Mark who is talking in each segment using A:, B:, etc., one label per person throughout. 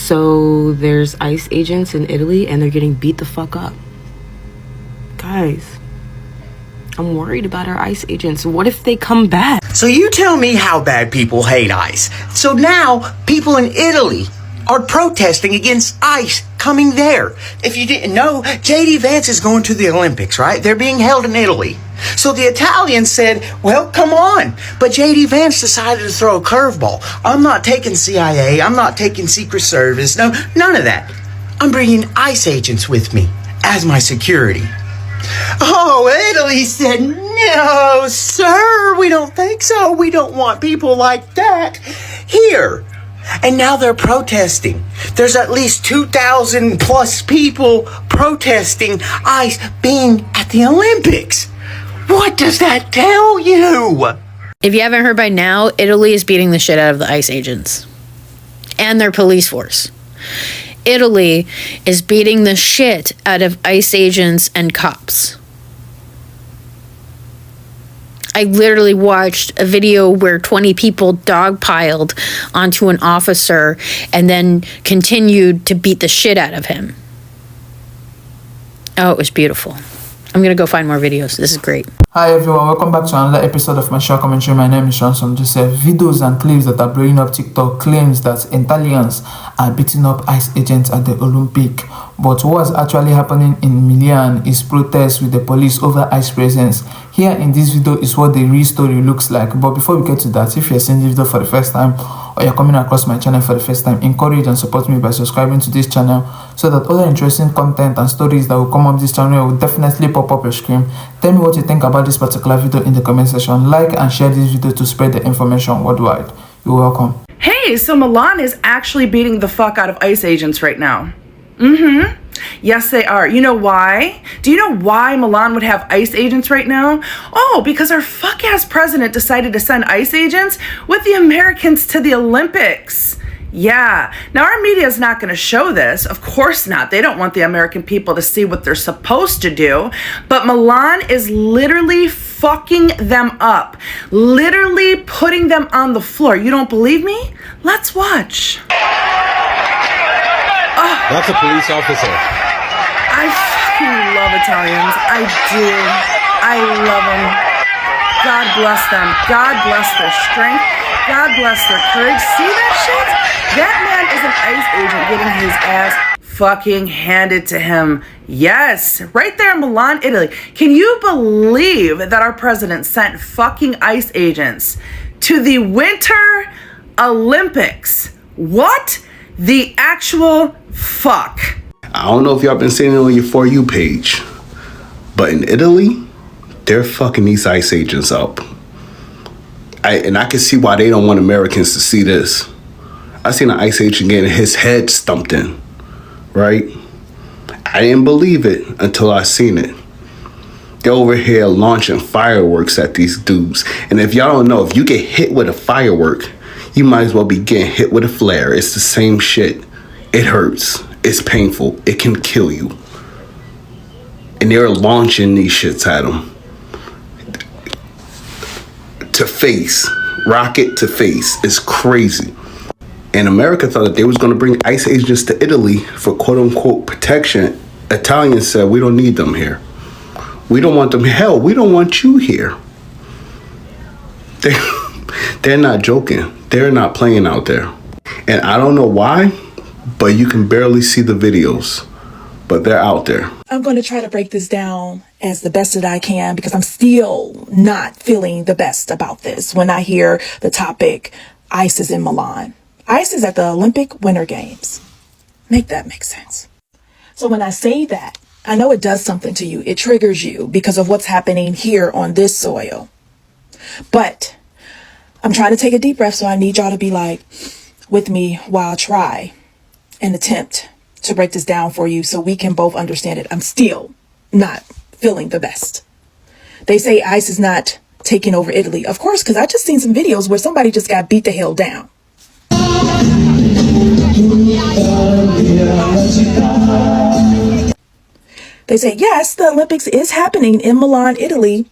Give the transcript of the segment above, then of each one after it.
A: So there's ICE agents in Italy and they're getting beat the fuck up. Guys, I'm worried about our ICE agents. What if they come back?
B: So you tell me how bad people hate ICE. So now people in Italy are protesting against ICE coming there. If you didn't know, J.D. Vance is going to the Olympics, right? They're being held in Italy. So the Italians said, well, come on. But J.D. Vance decided to throw a curveball. I'm not taking CIA. I'm not taking Secret Service. No, none of that. I'm bringing ICE agents with me as my security. Oh, Italy said, no, sir, we don't think so. We don't want people like that here. And now they're protesting. There's at least 2,000 plus people protesting ICE being at the Olympics. What does that tell you?
C: If you haven't heard by now, Italy is beating the shit out of the ICE agents and their police force. Italy is beating the shit out of ICE agents and cops. I literally watched a video where 20 people dogpiled onto an officer and then continued to beat the shit out of him. Oh, it was beautiful. I'm going to go find more videos. This is great.
D: Hi everyone, welcome back to another episode of my short commentary. My name is Ransom Joseph. Videos and clips that are blowing up TikTok claims that Italians are beating up ICE agents at the Olympic. But what's actually happening in Milan is protests with the police over ICE presence. Here in this video is what the real story looks like. But before we get to that, if you're seeing this video for the first time or you're coming across my channel for the first time, encourage and support me by subscribing to this channel so that other interesting content and stories that will come up this channel will definitely pop up your screen. Tell me what you think about this particular video in the comment section. Like and share this video to spread the information worldwide. You're welcome.
E: Hey, so Milan is actually beating the fuck out of ICE agents right now. Yes, they are. You know why? Do you know why Milan would have ICE agents right now? Oh, because our fuck-ass president decided to send ICE agents with the Americans to the Olympics. Yeah. Now, our media is not going to show this. Of course not. They don't want the American people to see what they're supposed to do. But Milan is literally fucking them up. Literally putting them on the floor. You don't believe me? Let's watch.
F: That's a police officer.
E: I fucking love Italians. I do. I love them. God bless them. God bless their strength. God bless their courage. See that shit? That man is an ICE agent getting his ass fucking handed to him. Yes, right there in Milan, Italy. Can you believe that our president sent fucking ICE agents to the Winter Olympics? What the actual fuck?
F: I don't know if y'all been seeing it on your For You page, but in Italy, they're fucking these ICE agents up. I can see why they don't want Americans to see this. I seen an ICE agent getting his head stumped in, right? I didn't believe it until I seen it. They're over here launching fireworks at these dudes. And if y'all don't know, if you get hit with a firework, you might as well be getting hit with a flare. It's the same shit. It hurts. It's painful. It can kill you. And they're launching these shits at them. To face. Rocket to face. It's crazy. And America thought that they was going to bring ICE agents to Italy for quote-unquote protection. Italians said, we don't need them here. We don't want them. Hell, we don't want you here. They're not joking. They're not playing out there. And I don't know why, but you can barely see the videos. But they're out there.
G: I'm going to try to break this down as the best that I can because I'm still not feeling the best about this when I hear the topic, ICE is in Milan. ICE is at the Olympic Winter Games. Make that make sense. So when I say that, I know it does something to you. It triggers you because of what's happening here on this soil. But I'm trying to take a deep breath, so I need y'all to be like with me while I try and attempt to break this down for you so we can both understand it. I'm still not feeling the best. They say ICE is not taking over Italy. Of course, because I just seen some videos where somebody just got beat the hell down. They say, yes, the Olympics is happening in Milan, Italy.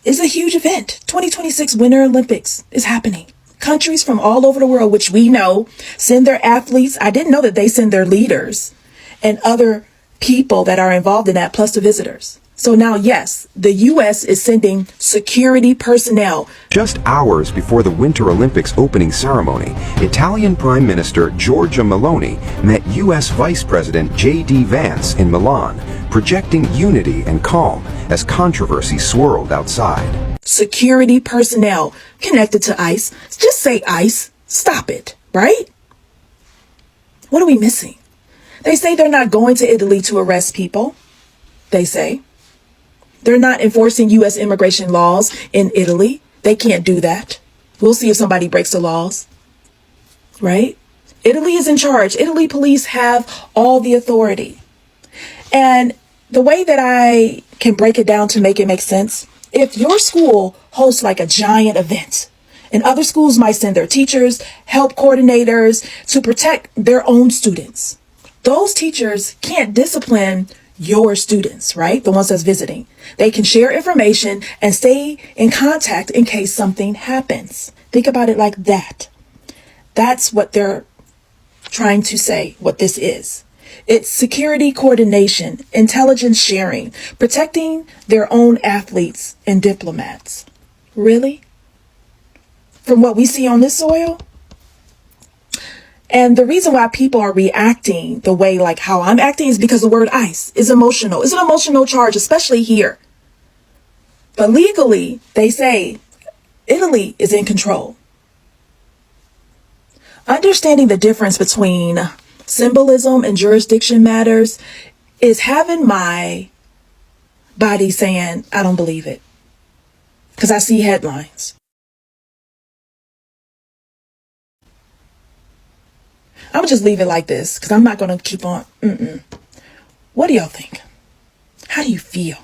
G: It's a huge event. 2026 Winter Olympics is happening. countries from all over the world, which we know send their athletes. I didn't know that they send their leaders and other people that are involved in that, plus the visitors. So now, yes, the U.S. is sending security personnel.
H: Just hours before the Winter Olympics opening ceremony, Italian Prime Minister Giorgia Meloni met U.S. Vice President J.D. Vance in Milan, projecting unity and calm as controversy swirled outside.
G: Security personnel connected to ICE. Just say ICE. Stop it, right? What are we missing? They say they're not going to Italy to arrest people. They say they're not enforcing U.S. immigration laws in Italy. They can't do that. We'll see if somebody breaks the laws, right? Italy is in charge. Italy police have all the authority. And the way that I can break it down to make it make sense, if your school hosts like a giant event, and other schools might send their teachers, help coordinators to protect their own students, those teachers can't discipline your students, right? The ones that's visiting. They can share information and stay in contact in case something happens. Think about it like that. That's what they're trying to say, what this is. It's security coordination, intelligence sharing, protecting their own athletes and diplomats. Really? From what we see on this soil? And the reason why people are reacting the way like how I'm acting is because the word ICE is emotional. It's an emotional charge, especially here. But legally, they say Italy is in control. Understanding the difference between symbolism and jurisdiction matters is having my body saying, I don't believe it. Because I see headlines. I'm going to just leave it like this because I'm not going to keep on. What do y'all think? How do you feel?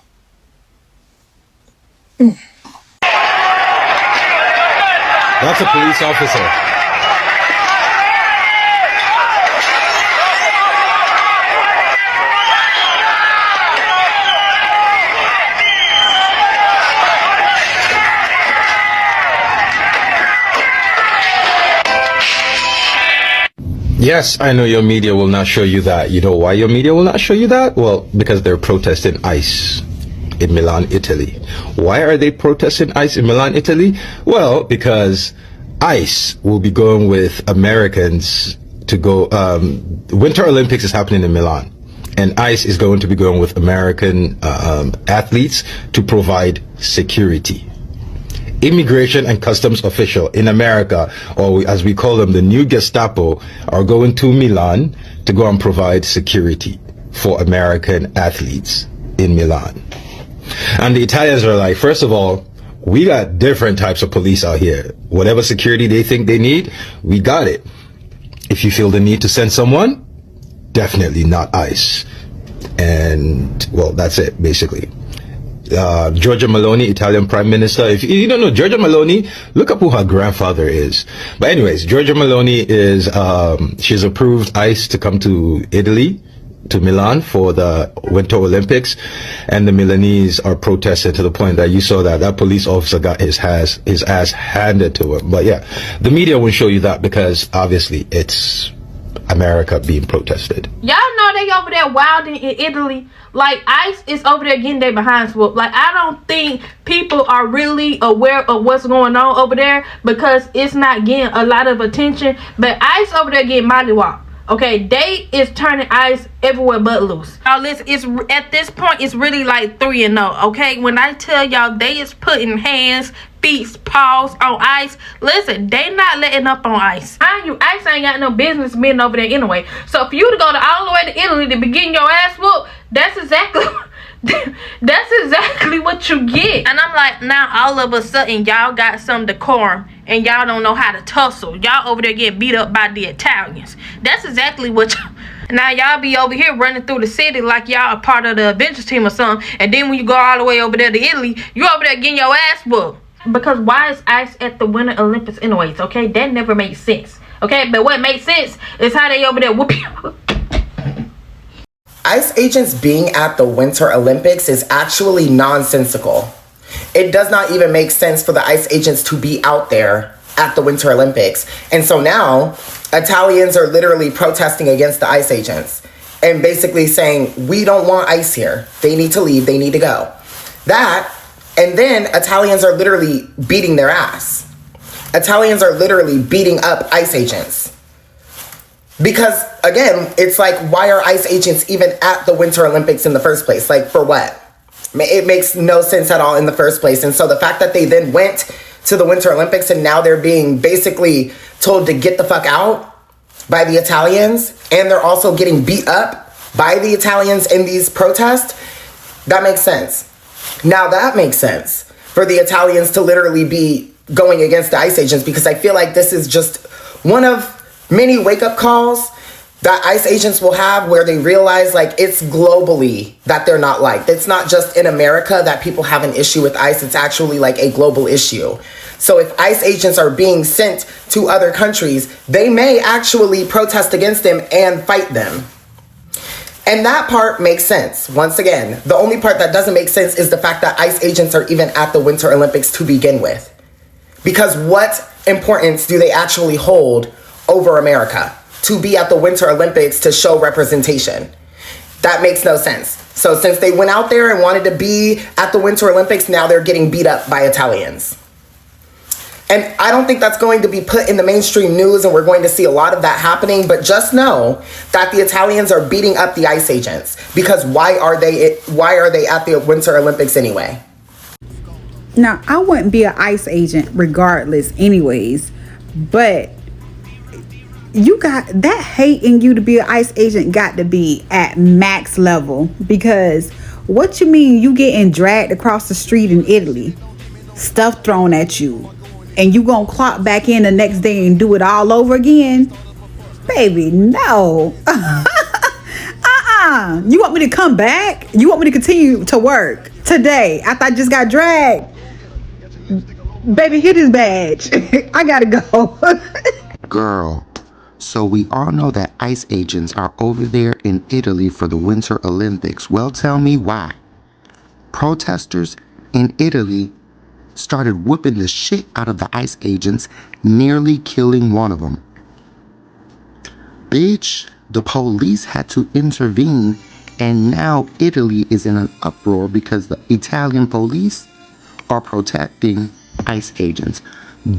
I: That's a police officer. Yes, I know your media will not show you that. You know why your media will not show you that? Well, because they're protesting ICE in Milan, Italy. Why are they protesting ICE in Milan, Italy? Well, because ICE will be going with Americans to go, Winter Olympics is happening in Milan. And ICE is going to be going with American athletes to provide security. Immigration and customs official in America, or as we call them, the new Gestapo, are going to Milan to go and provide security for American athletes in Milan. And the Italians are like, first of all, we got different types of police out here. Whatever security they think they need, we got it. If you feel the need to send someone, definitely not ICE. And, well, that's it, basically. Giorgia Meloni, Italian Prime Minister. If you don't know Giorgia Meloni, look up who her grandfather is. But anyways, Giorgia Meloni is, she's approved ICE to come to Italy, to Milan for the Winter Olympics. And the Milanese are protesting to the point that you saw that police officer got his ass handed to him. But yeah, the media won't show you that because obviously it's America being protested.
J: Y'all know they over there wilding in Italy. Like, ICE is over there getting their behinds whooped. Like, I don't think people are really aware of what's going on over there because it's not getting a lot of attention. But ICE over there getting mollywop. Okay, they is turning ICE everywhere but loose. Now listen, it's at this point it's really like 3-0. Okay, when I tell y'all they is putting hands, feet, paws on ICE, listen, they not letting up on ICE. Mind you, ICE ain't got no business being over there anyway. So for you to go all the way to Italy to be getting your ass whooped, that's exactly what you get. And I'm like, now all of a sudden y'all got some decorum and y'all don't know how to tussle. Y'all over there getting beat up by the Italians. That's exactly what now y'all be over here running through the city like y'all a part of the Avengers team or something. And then when you go all the way over there to Italy, you over there getting your ass whooped. Because why is ICE at the Winter Olympics anyways? Okay, that never made sense. Okay, but what makes sense is how they over there whoop you.
K: ICE agents being at the Winter Olympics is actually nonsensical. It does not even make sense for the ICE agents to be out there at the Winter Olympics. And so now Italians are literally protesting against the ICE agents and basically saying, we don't want ICE here. They need to leave. They need to go. That, and then Italians are literally beating their ass. Italians are literally beating up ICE agents. Because, again, it's like, why are ICE agents even at the Winter Olympics in the first place? Like, for what? It makes no sense at all in the first place. And so the fact that they then went to the Winter Olympics and now they're being basically told to get the fuck out by the Italians, and they're also getting beat up by the Italians in these protests, that makes sense. Now that makes sense for the Italians to literally be going against the ICE agents, because I feel like this is just one of many wake-up calls that ICE agents will have where they realize, like, it's globally that they're not liked. It's not just in America that people have an issue with ICE. It's actually like a global issue. So if ICE agents are being sent to other countries, they may actually protest against them and fight them. And that part makes sense. Once again, the only part that doesn't make sense is the fact that ICE agents are even at the Winter Olympics to begin with. Because what importance do they actually hold over America to be at the Winter Olympics to show representation? That makes no sense. So since they went out there and wanted to be at the Winter Olympics, now they're getting beat up by Italians. And I don't think that's going to be put in the mainstream news, and we're going to see a lot of that happening. But just know that the Italians are beating up the ICE agents, because why are they at the Winter Olympics anyway?
L: Now, I wouldn't be an ICE agent regardless anyways, but you got that hate in you to be an ICE agent got to be at max level, because what you mean you getting dragged across the street in Italy, stuff thrown at you, and you gonna clock back in the next day and do it all over again? Baby, no. You want me to come back? You want me to continue to work today after I just got dragged? Baby, hit his badge. I gotta go.
M: Girl, so we all know that ICE agents are over there in Italy for the Winter Olympics. Well, tell me why. Protesters in Italy started whooping the shit out of the ICE agents, nearly killing one of them. Bitch, the police had to intervene, and now Italy is in an uproar because the Italian police are protecting ICE agents.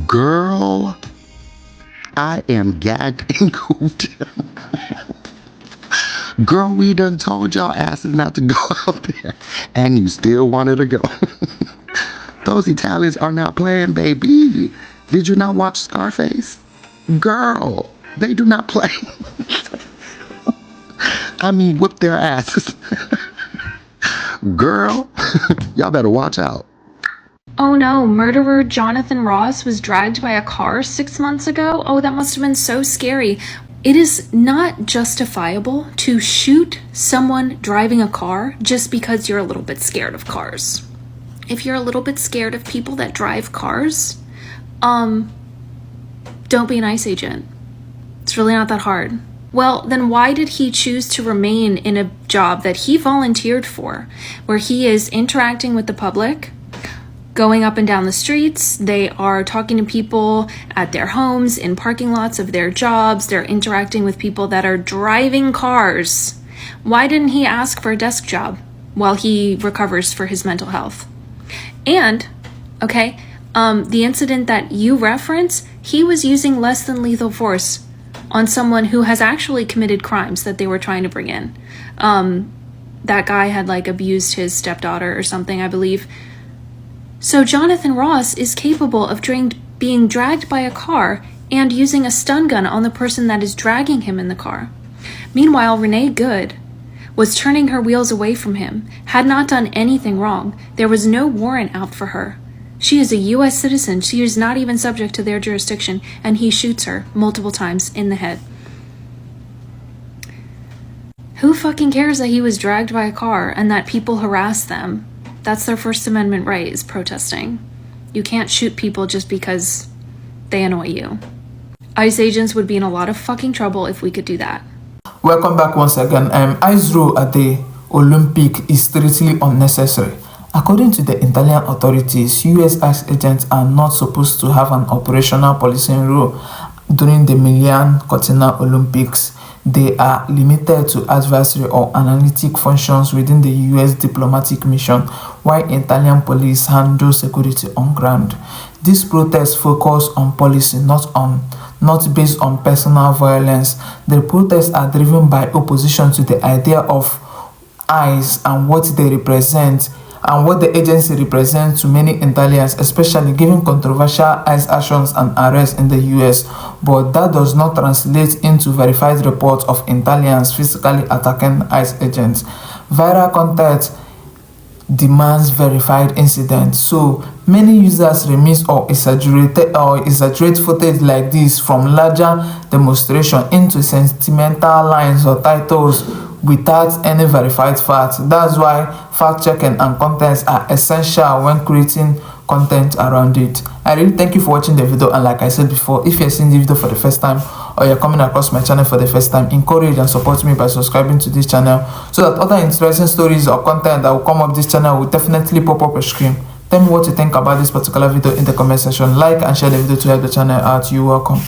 M: Girl, I am gagged and goofed. Girl, we done told y'all asses not to go out there, and you still wanted to go. Those Italians are not playing, baby. Did you not watch Scarface? Girl, they do not play. I mean, whip their asses. Girl, y'all better watch out.
N: Oh no, murderer Jonathan Ross was dragged by a car 6 months ago? Oh, that must have been so scary. It is not justifiable to shoot someone driving a car just because you're a little bit scared of cars. If you're a little bit scared of people that drive cars, don't be an ICE agent. It's really not that hard. Well, then why did he choose to remain in a job that he volunteered for, where he is interacting with the public, going up and down the streets? They are talking to people at their homes, in parking lots of their jobs. They're interacting with people that are driving cars. Why didn't he ask for a desk job while he recovers for his mental health? And, okay, the incident that you reference, he was using less than lethal force on someone who has actually committed crimes that they were trying to bring in. That guy had like abused his stepdaughter or something, I believe. So Jonathan Ross is capable of being dragged by a car and using a stun gun on the person that is dragging him in the car. Meanwhile, Renee Good was turning her wheels away from him, had not done anything wrong. There was no warrant out for her. She is a U.S. citizen. She is not even subject to their jurisdiction, and he shoots her multiple times in the head. Who fucking cares that he was dragged by a car and that people harass them? That's their First Amendment right, is protesting. You can't shoot people just because they annoy you. ICE agents would be in a lot of fucking trouble if we could do that.
D: Welcome back once again. ICE rule at the Olympic is strictly unnecessary. According to the Italian authorities, US ICE agents are not supposed to have an operational policing role during the Milan Cortina Olympics. They are limited to advisory or analytic functions within the US diplomatic mission, while Italian police handle security on ground. These protests focus on policy, not based on personal violence. The protests are driven by opposition to the idea of ICE and what they represent and what the agency represents to many Italians, especially given controversial ICE actions and arrests in the US. But that does not translate into verified reports of Italians physically attacking ICE agents. Viral content demands verified incidents. So many users remix or exaggerate footage like this from larger demonstration into sentimental lines or titles without any verified facts. That's why fact-checking and contents are essential when creating content around it. I really thank you for watching the video, and like I said before, if you're seeing the video for the first time or you're coming across my channel for the first time, encourage and support me by subscribing to this channel so that other interesting stories or content that will come up this channel will definitely pop up a screen. Tell me what you think about this particular video in the comment section. Like and share the video to help the channel out. You're welcome.